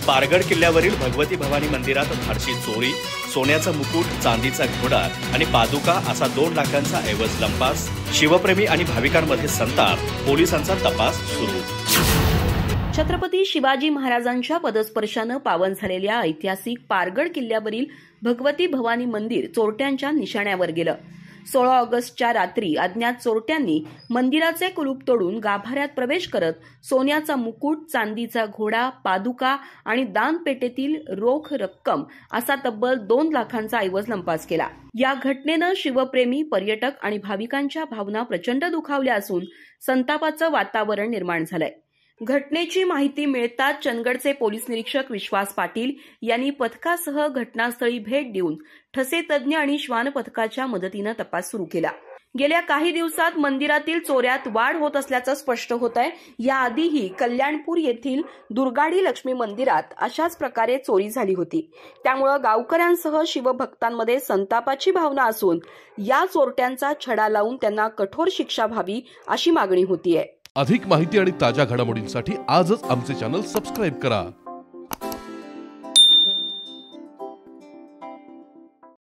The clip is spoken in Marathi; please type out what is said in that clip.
पारगड किल्ल्यावरील भगवती भवानी मंदिरात धाडसी चोरी, सोन्याचा मुकुट, चांदीचा घोडा आणि पादुका असा 2 लाखांचा ऐवज लंपास. शिवप्रेमी आणि भाविकांमध्ये संताप. पोलिसांचा तपास सुरू. छत्रपती शिवाजी महाराजांच्या पदस्पर्शानं पावन झालेल्या ऐतिहासिक पारगड किल्ल्यावरील भगवती भवानी मंदिर चोरट्यांच्या निशाण्यावर गेलं. 16 ऑगस्टच्या रात्री अज्ञात चोरट्यांनी मंदिराचे कुलूप तोडून गाभाऱ्यात प्रवेश करत सोन्याचा मुकुट, चांदीचा घोडा, पादुका आणि दानपेटीतील रोख रक्कम असा तब्बल 2 लाखांचा ऐवज लंपास केला. या घटनेनं शिवप्रेमी, पर्यटक आणि भाविकांच्या भावना प्रचंड दुखावल्या असून संतापाचं वातावरण निर्माण झालंय. घटनेची माहिती मिळताच चंदगडचे पोलीस निरीक्षक विश्वास पाटील यांनी पथकासह घटनास्थळी भेट देऊन ठसे तज्ज्ञ आणि श्वान पथकाच्या मदतीनं तपास सुरू केला. गेल्या काही दिवसात मंदिरातील चोऱ्यात वाढ होत असल्याचं स्पष्ट होत आहे. याआधीही कल्याणपूर येथील दुर्गाडी लक्ष्मी मंदिरात अशाच प्रकारे चोरी झाली होती. त्यामुळे गावकऱ्यांसह शिवभक्तांमध्ये संतापाची भावना असून या चोरट्यांचा छडा लावून त्यांना कठोर शिक्षा व्हावी अशी मागणी होतीये. अधिक माहिती आणि ताज्या घडामोडींसाठी आजच आमचे चॅनल सबस्क्राइब करा.